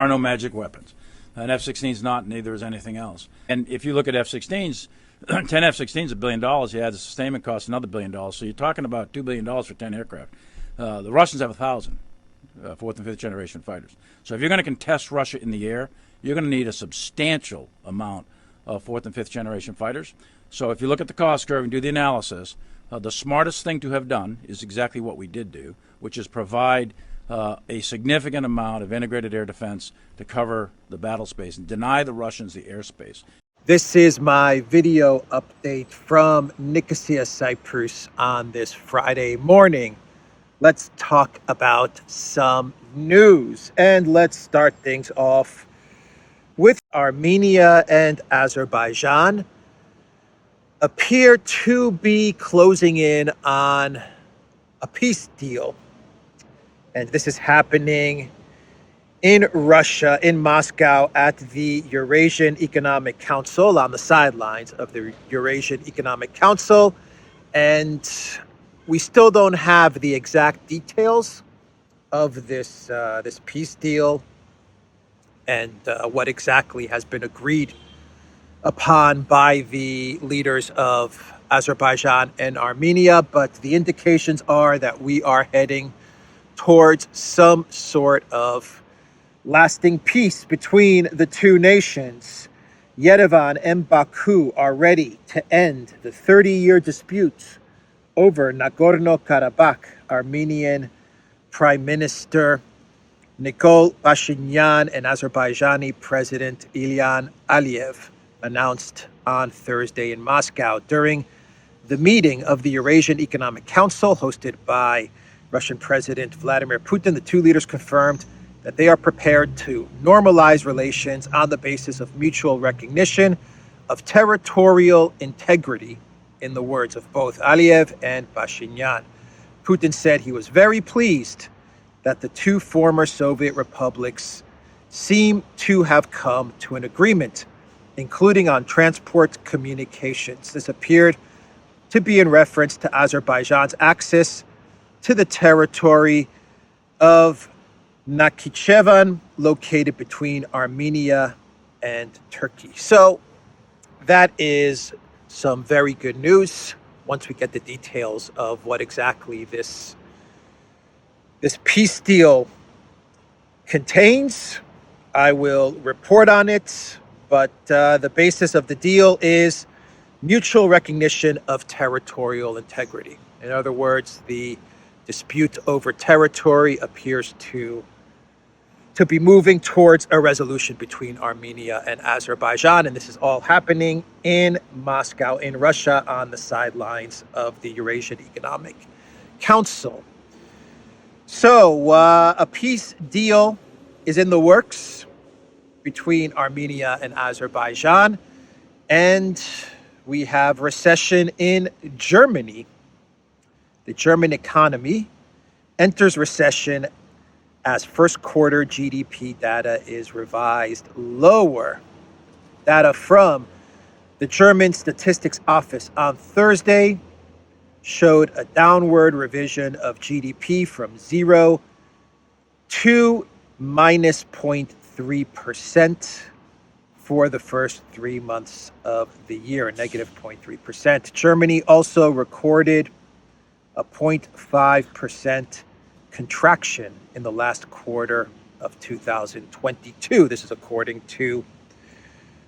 are no magic weapons. An F-16 is not, neither is anything else. And if you look at F-16s, 10 F-16s $1 billion. You add the sustainment cost, another $1 billion. So you're talking about $2 billion for 10 aircraft. The Russians have 1,000 fourth and fifth generation fighters. So if you're going to contest Russia in the air, you're going to need a substantial amount of fourth and fifth generation fighters. So if you look at the cost curve and do the analysis, the smartest thing to have done is exactly what we did do, which is provide a significant amount of integrated air defense to cover the battle space and deny the Russians the airspace. This is my video update from Nicosia, Cyprus on this Friday morning. Let's talk about some news, and let's start things off with Armenia and Azerbaijan appear to be closing in on a peace deal. And this is happening in Russia, in Moscow, at the Eurasian Economic Council, on the sidelines of the Eurasian Economic Council. And we still don't have the exact details of this peace deal and what exactly has been agreed upon by the leaders of Azerbaijan and Armenia. But the indications are that we are heading towards some sort of lasting peace between the two nations. Yerevan and Baku are ready to end the 30-year dispute over Nagorno-Karabakh. Armenian Prime Minister Nikol Pashinyan and Azerbaijani President Ilham Aliyev announced on Thursday in Moscow during the meeting of the Eurasian Economic Council hosted by Russian President Vladimir Putin. The two leaders confirmed that they are prepared to normalize relations on the basis of mutual recognition of territorial integrity, in the words of both Aliyev and Pashinyan. Putin said he was very pleased that the two former Soviet republics seem to have come to an agreement, including on transport communications. This appeared to be in reference to Azerbaijan's access to the territory of Nakhichevan, located between Armenia and Turkey. So that is some very good news. Once we get the details of what exactly this peace deal contains, I will report on it. But the basis of the deal is mutual recognition of territorial integrity. In other words, the dispute over territory appears to be moving towards a resolution between Armenia and Azerbaijan. And this is all happening in Moscow, in Russia, on the sidelines of the Eurasian Economic Council. So a peace deal is in the works between Armenia and Azerbaijan. And we have recession in Germany. The German economy enters recession as first quarter GDP data is revised lower. Data from the German Statistics Office on Thursday showed a downward revision of GDP from 0 to minus 0.3% for the first 3 months of the year, a negative 0.3%. Germany also recorded a 0.5% contraction in the last quarter of 2022. This is according to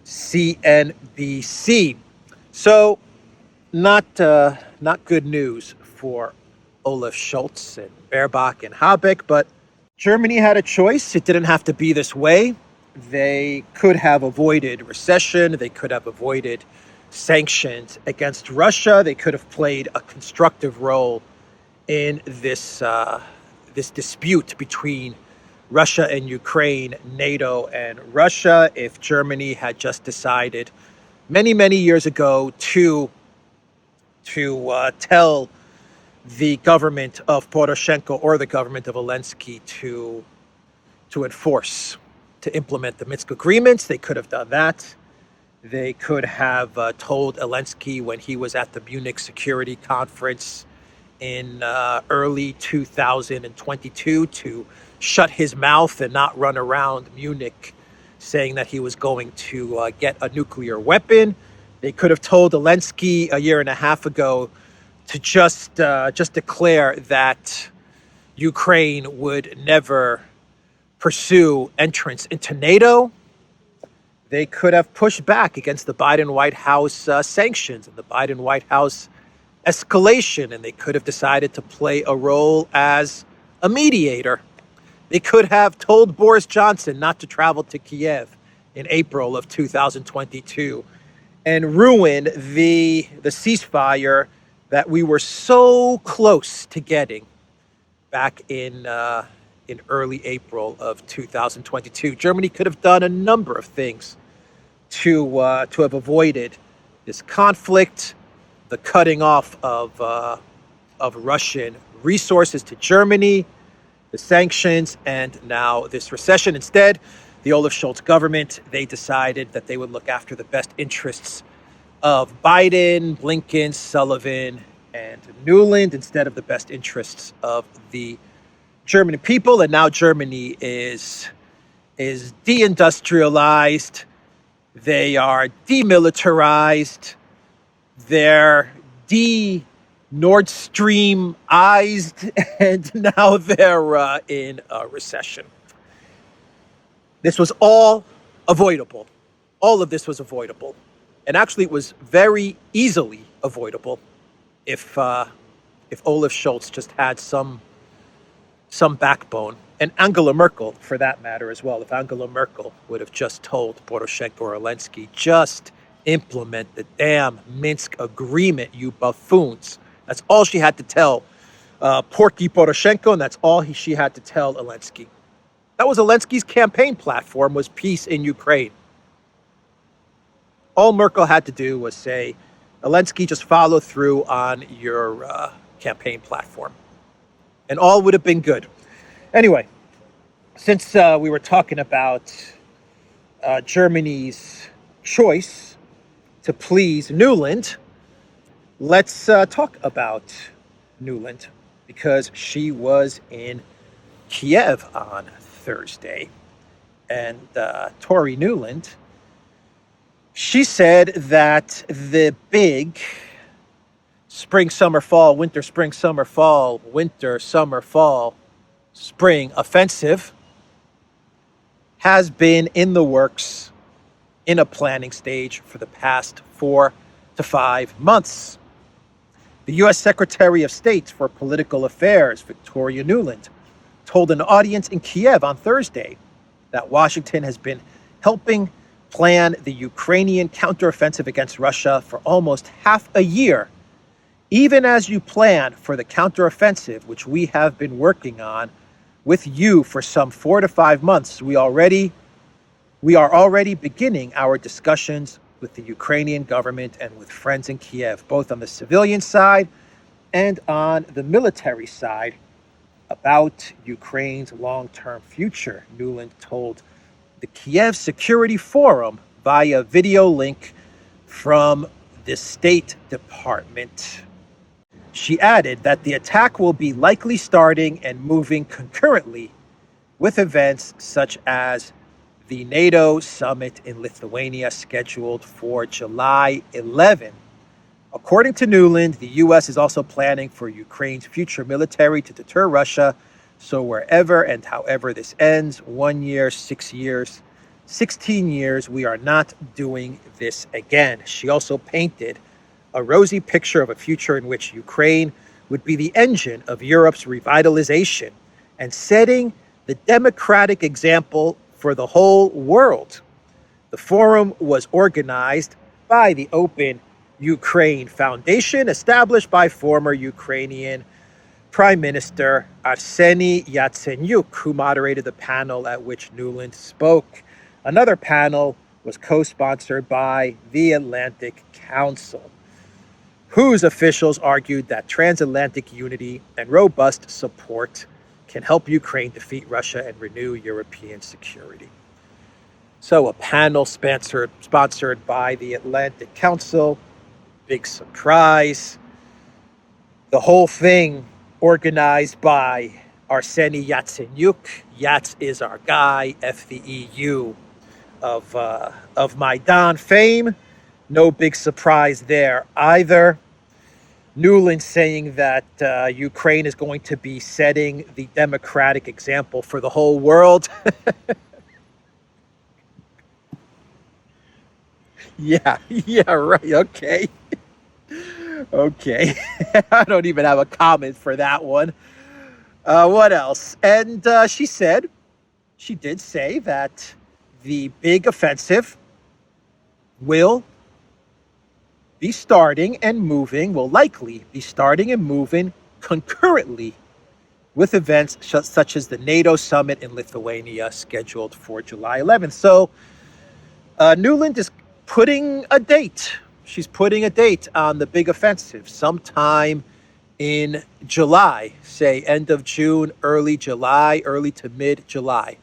CNBC. So not good news for Olaf Scholz and Baerbock and Habeck, but Germany had a choice. It didn't have to be this way. They could have avoided recession. They could have avoided sanctions against Russia. They could have played a constructive role in this dispute between Russia and Ukraine, NATO and Russia, if Germany had just decided many years ago to tell the government of Poroshenko or the government of Zelensky to implement the Minsk agreements. They could have done that. They could have told Zelensky when he was at the Munich Security Conference in early 2022 to shut his mouth and not run around Munich saying that he was going to get a nuclear weapon. They could have told Zelensky a year and a half ago to just declare that Ukraine would never pursue entrance into NATO. They could have pushed back against the Biden White House sanctions and the Biden White House escalation, and they could have decided to play a role as a mediator. They could have told Boris Johnson not to travel to Kiev in April of 2022 and ruin the ceasefire that we were so close to getting back in early April of 2022. Germany could have done a number of things to have avoided this conflict, the cutting off of Russian resources to Germany, the sanctions, and now this recession. Instead, the Olaf Scholz government, they decided that they would look after the best interests of Biden, Blinken, Sullivan, and Nuland instead of the best interests of the German people. And now Germany is deindustrialized. They are demilitarized. They're Nord Stream-ized, and now they're in a recession. This was all avoidable. All of this was avoidable. And actually, it was very easily avoidable if Olaf Scholz just had some backbone. And Angela Merkel, for that matter, as well. If Angela Merkel would have just told Poroshenko or Zelensky, just implement the damn Minsk agreement, you buffoons. That's all she had to tell Porky Poroshenko, and that's all she had to tell Zelensky. That was Zelensky's campaign platform, was peace in Ukraine. All Merkel had to do was say, Zelensky, just follow through on your campaign platform. And all would have been good. Anyway, since we were talking about Germany's choice to please Nuland, let's talk about Nuland, because she was in Kiev on Thursday. And Tori Nuland, she said that the big spring, summer, fall, winter, spring, summer, fall, winter, summer, fall, spring offensive has been in the works, in a planning stage for the past 4 to 5 months. The U.S. Secretary of State for Political Affairs, Victoria Nuland, told an audience in Kiev on Thursday that Washington has been helping plan the Ukrainian counteroffensive against Russia for almost half a year. Even as you plan for the counteroffensive, which we have been working on with you for some 4 to 5 months, we are already beginning our discussions with the Ukrainian government and with friends in Kiev, both on the civilian side and on the military side, about Ukraine's long-term future, Nuland told the Kiev Security Forum via video link from the State Department. She added that the attack will be likely starting and moving concurrently with events such as the NATO summit in Lithuania scheduled for July 11. According to Nuland, the U.S. is also planning for Ukraine's future military to deter Russia. So wherever and however this ends, 1 year, 6 years, 16 years, we are not doing this again. She also painted a rosy picture of a future in which Ukraine would be the engine of Europe's revitalization and setting the democratic example for the whole world. The forum was organized by the Open Ukraine Foundation, established by former Ukrainian Prime Minister Arseny Yatsenyuk, who moderated the panel at which Nuland spoke. Another panel was co-sponsored by the Atlantic Council, whose officials argued that transatlantic unity and robust support can help Ukraine defeat Russia and renew European security. So a panel sponsored by the Atlantic Council, big surprise. The whole thing organized by Arseny Yatsenyuk. Yats is our guy, FVEU of Maidan fame. No big surprise there either. Nuland saying that Ukraine is going to be setting the democratic example for the whole world. Yeah, right. Okay. Okay. I don't even have a comment for that one. What else? And she did say that the big offensive will be starting and moving, will likely be starting and moving concurrently with events such as the NATO summit in Lithuania scheduled for July 11th. So Nuland is putting a date. She's putting a date on the big offensive sometime in July, say end of June, early July, early to mid-July.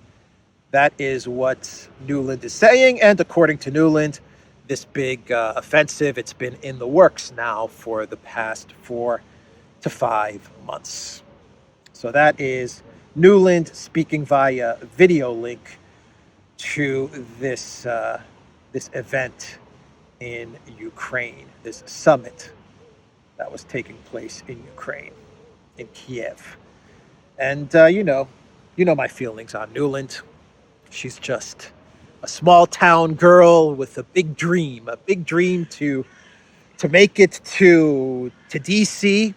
That is what Nuland is saying. And according to Nuland, this big offensive, it's been in the works now for the past 4 to 5 months. So that is Nuland speaking via video link to this event in Ukraine, this summit that was taking place in Ukraine, in Kiev. And you know my feelings on Nuland. She's just a small town girl with a big dream to make it to DC,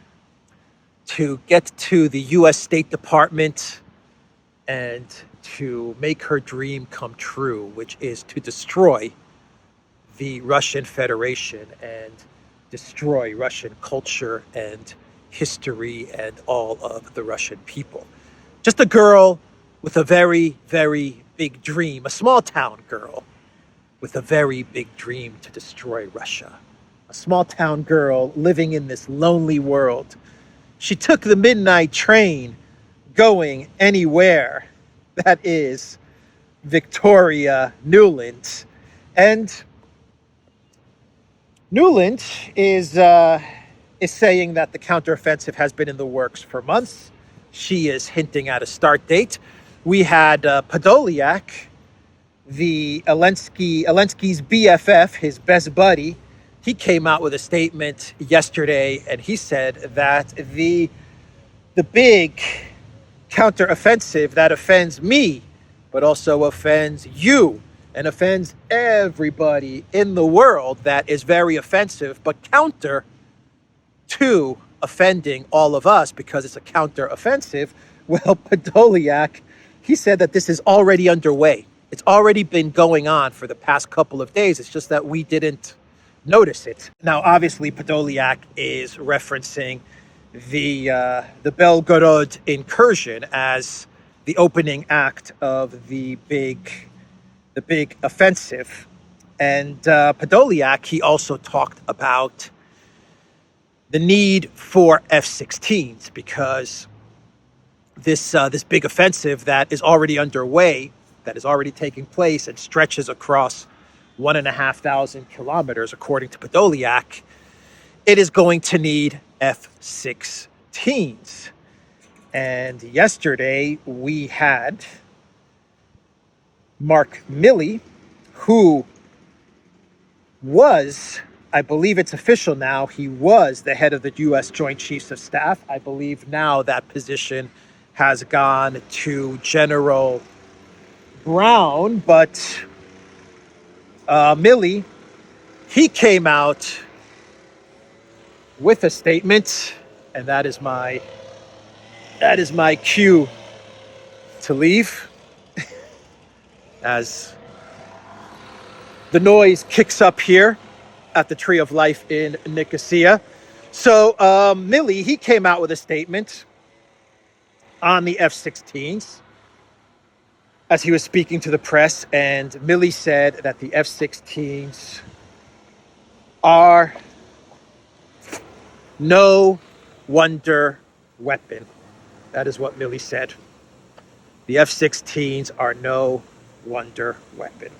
to get to the US State Department, and to make her dream come true, which is to destroy the Russian Federation and destroy Russian culture and history and all of the Russian people. Just a girl with a very, very big dream, a small town girl with a very big dream to destroy Russia. A small town girl living in this lonely world. She took the midnight train going anywhere. That is Victoria Nuland. And Nuland is saying that the counteroffensive has been in the works for months. She is hinting at a start date. We had Podolyak, the Zelensky's BFF, his best buddy. He came out with a statement yesterday, and he said that the big counteroffensive that offends me, but also offends you, and offends everybody in the world, that is very offensive, but counter to offending all of us because it's a counteroffensive. Well, Podolyak, he said that this is already underway. It's already been going on for the past couple of days. It's just that we didn't notice it. Now, obviously, Podolyak is referencing the Belgorod incursion as the opening act of the big offensive. And Podolyak, he also talked about the need for F-16s because this big offensive that is already underway, that is already taking place and stretches across 1,500 kilometers, according to Podolyak, it is going to need F-16s. And yesterday we had Mark Milley, who was, I believe it's official now, he was the head of the U.S. Joint Chiefs of Staff. I believe now that position has gone to General Brown, but Milley, he came out with a statement, and that is my cue to leave as the noise kicks up here at the Tree of Life in Nicosia. So Milley, he came out with a statement on the F-16s as he was speaking to the press, and Milley said that the F-16s are no wonder weapon. That is what Milley said. The F-16s are no wonder weapon.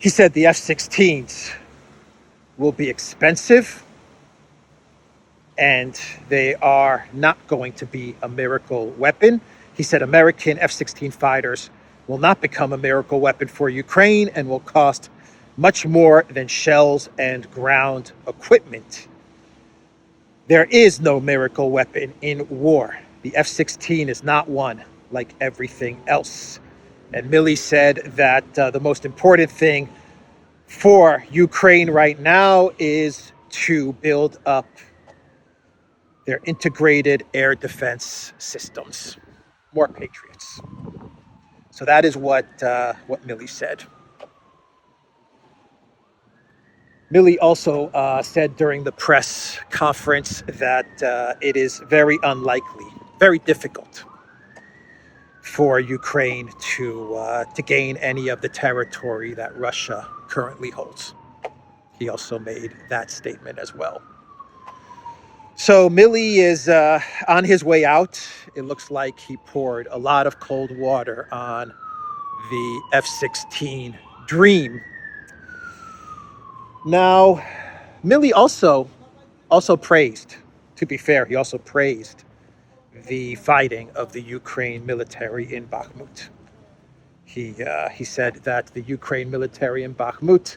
He said the F-16s will be expensive and they are not going to be a miracle weapon. He said American F-16 fighters will not become a miracle weapon for Ukraine and will cost much more than shells and ground equipment. There is no miracle weapon in war. The F-16 is not one like everything else. And Milley said that the most important thing for Ukraine right now is to build up their integrated air defense systems. More Patriots. So that is what Milley said. Milley also said during the press conference that it is very unlikely, very difficult for Ukraine to gain any of the territory that Russia currently holds. He also made that statement as well. So Milley is on his way out. It looks like he poured a lot of cold water on the F-16 dream. Now, Milley also praised, to be fair, he also praised the fighting of the Ukraine military in Bakhmut. He said that the Ukraine military in Bakhmut,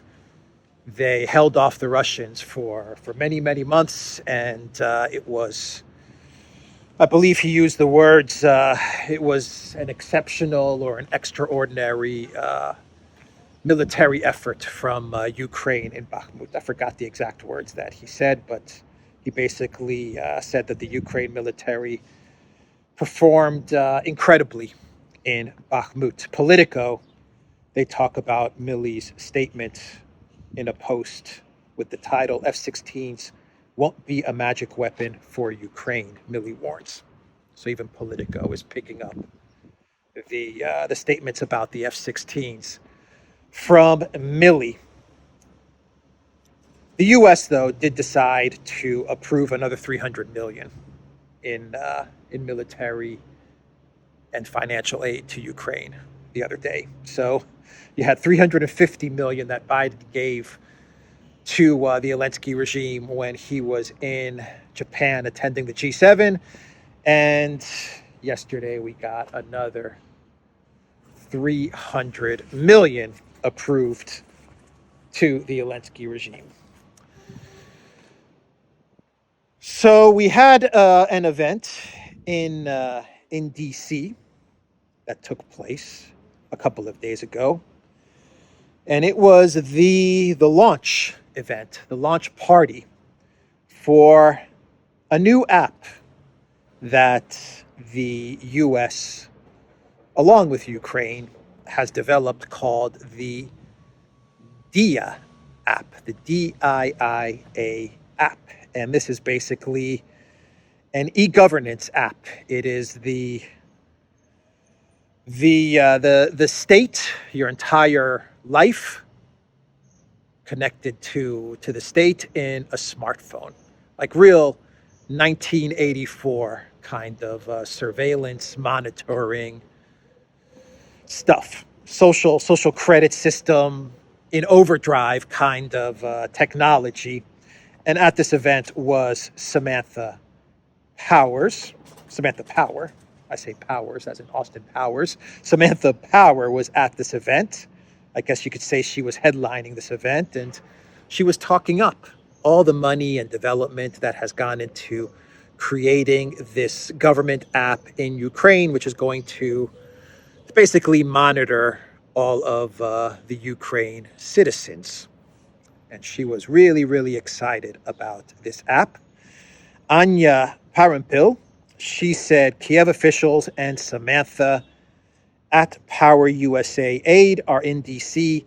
they held off the Russians for many, many months, and it was, I believe he used the words, it was an exceptional or an extraordinary military effort from Ukraine in Bakhmut. I forgot the exact words that he said, but he basically said that the Ukraine military performed incredibly in Bakhmut. Politico, they talk about Milley's statement in a post with the title, F-16s won't be a magic weapon for Ukraine, Milley warns. So even Politico is picking up the statements about the F-16s from Milley. The U.S., though, did decide to approve another $300 million in military and financial aid to Ukraine the other day. So you had $350 million that Biden gave to the Zelensky regime when he was in Japan attending the G7, and yesterday we got another $300 million approved to the Zelensky regime. So we had an event in D.C. that took place a couple of days ago, and it was the launch event, the launch party for a new app that the U.S., along with Ukraine, has developed called the Diia app, the DIIA app. And this is basically an e-governance app. It is the state, your entire life connected to the state in a smartphone, like real 1984 kind of surveillance, monitoring stuff, social credit system in overdrive kind of technology. And at this event was Samantha Power. I say Powers as in Austin Powers. Samantha Power was at this event. I guess you could say she was headlining this event, and she was talking up all the money and development that has gone into creating this government app in Ukraine, which is going to basically monitor all of the Ukraine citizens. And she was really, really excited about this app. Anya Parampil, she said Kiev officials and Samantha at Power USA Aid are in D.C.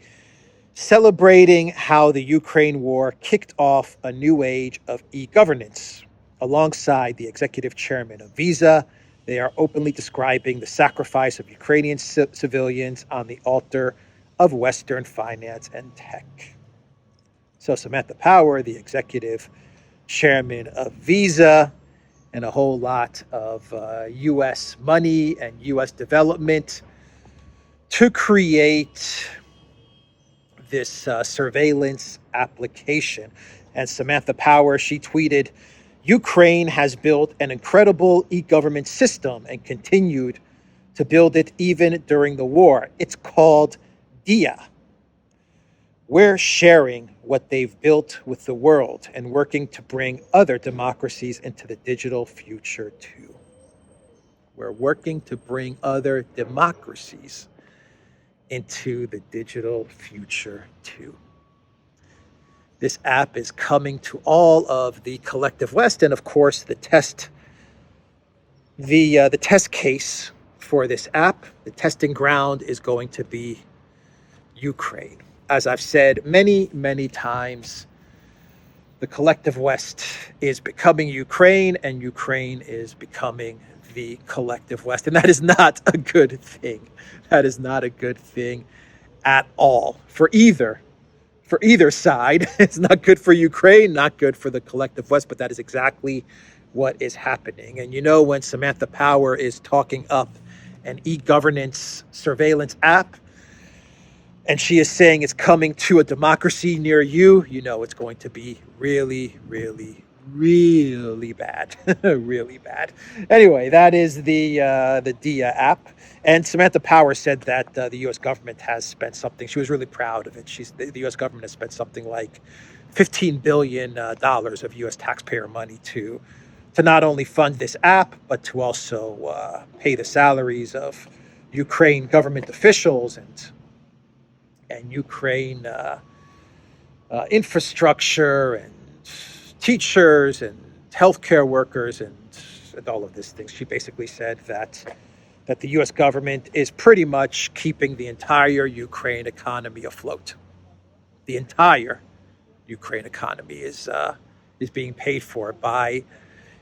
celebrating how the Ukraine war kicked off a new age of e-governance. Alongside the executive chairman of Visa, they are openly describing the sacrifice of Ukrainian civilians on the altar of Western finance and tech. So Samantha Power, the executive chairman of Visa, and a whole lot of U.S. money and U.S. development to create this surveillance application. And Samantha Power, she tweeted, Ukraine has built an incredible e-government system and continued to build it even during the war. It's called Diia. We're sharing what they've built with the world and working to bring other democracies into the digital future too. We're working to bring other democracies into the digital future too. This app is coming to all of the collective West, and of course, the test case for this app, the testing ground is going to be Ukraine. As I've said many, many times, the collective West is becoming Ukraine, and Ukraine is becoming the collective West, and that is not a good thing. That is not a good thing at all for either side. It's not good for Ukraine, not good for the collective West, but that is exactly what is happening. And you know, when Samantha Power is talking up an e-governance surveillance app, and she is saying it's coming to a democracy near you, you know it's going to be really, really, really bad. Really bad. Anyway, that is the Diia app. And Samantha Power said that the U.S. government has spent something. She was really proud of it. The U.S. government has spent something like $15 billion of U.S. taxpayer money to not only fund this app, but to also pay the salaries of Ukraine government officials and Ukraine infrastructure and teachers and healthcare workers and all of these things. She basically said that the U.S. government is pretty much keeping the entire Ukraine economy afloat. The entire Ukraine economy is being paid for by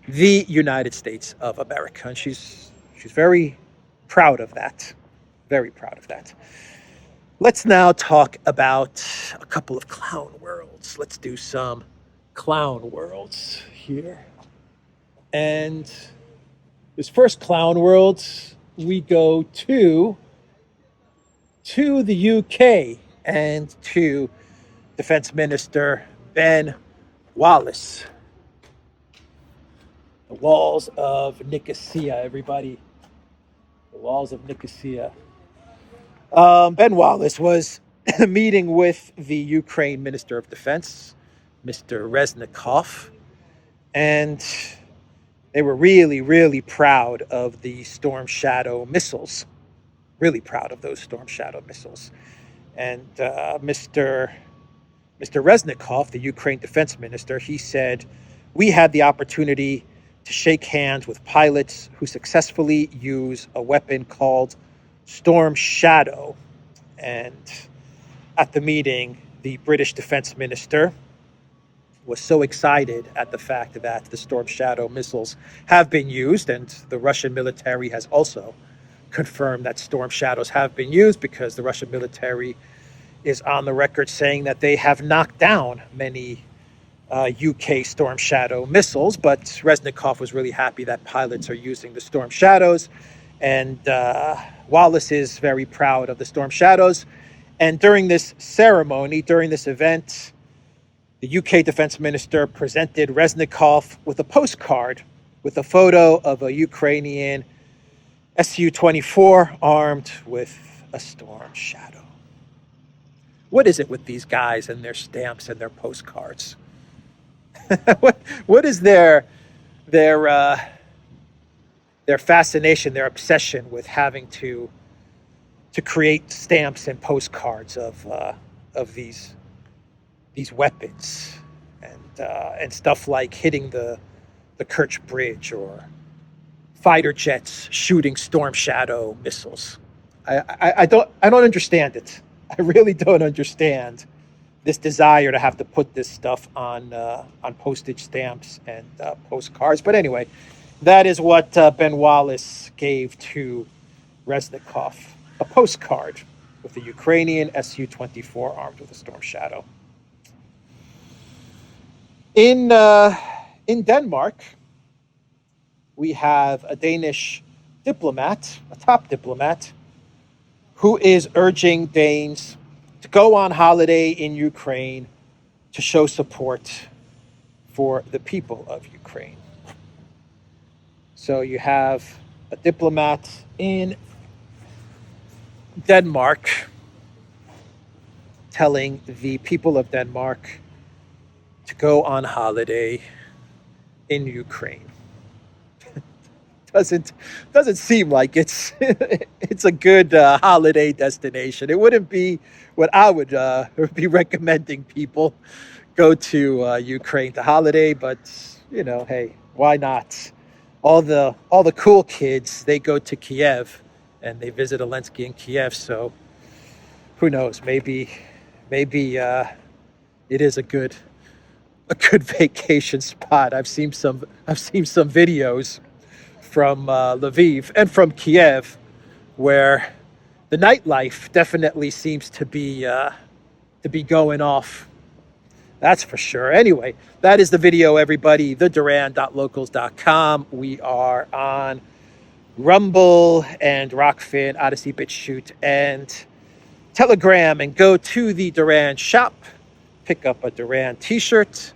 the United States of America, and she's very proud of that. Very proud of that. Let's now talk about a couple of clown worlds. Let's do some clown worlds here. And this first clown world, we go to the UK and to Defense Minister Ben Wallace. The walls of Nicosia, everybody. The walls of Nicosia. Ben Wallace was meeting with the Ukraine Minister of Defense, Mr. Reznikov, and they were really, really proud of the Storm Shadow missiles. Really proud of those Storm Shadow missiles. And Mr. Reznikov, the Ukraine Defense Minister, he said, "We had the opportunity to shake hands with pilots who successfully use a weapon called Storm Shadow." And at the meeting, the British Defense Minister was so excited at the fact that the Storm Shadow missiles have been used, and the Russian military has also confirmed that Storm Shadows have been used, because the Russian military is on the record saying that they have knocked down many UK Storm Shadow missiles. But Reznikov was really happy that pilots are using the Storm Shadows, and Wallace is very proud of the Storm Shadows. And during this ceremony, during this event, the UK Defense Minister presented Reznikov with a postcard with a photo of a Ukrainian Su-24 armed with a Storm Shadow. What is it with these guys and their stamps and their postcards? What is their fascination, their obsession with having to create stamps and postcards of these weapons and stuff like hitting the Kerch Bridge or fighter jets shooting Storm Shadow missiles? I don't understand it. I really don't understand this desire to have to put this stuff on postage stamps and postcards. But anyway, that is what Ben Wallace gave to Reznikov, a postcard with a Ukrainian Su-24 armed with a Storm Shadow. In Denmark, we have a Danish diplomat, a top diplomat, who is urging Danes to go on holiday in Ukraine to show support for the people of Ukraine. So you have a diplomat in Denmark telling the people of Denmark to go on holiday in Ukraine. Doesn't seem like it's it's a good holiday destination. It wouldn't be what I would be recommending people go to Ukraine to holiday, but hey, why not? All the cool kids, they go to Kiev and they visit Zelensky in Kiev. So who knows? Maybe it is a good vacation spot. I've seen some videos from Lviv and from Kiev, where the nightlife definitely seems to be going off. That's for sure. Anyway, that is the video, everybody. theduran.locals.com. We are on Rumble and Rockfin, ODYSEE, BitChute, and Telegram. And go to the Duran shop. Pick up a Duran t-shirt.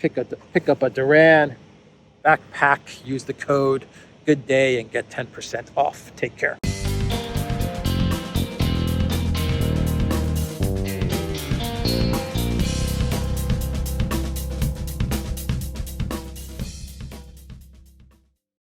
Pick up a Duran backpack. Use the code Good Day and get 10% off. Take care.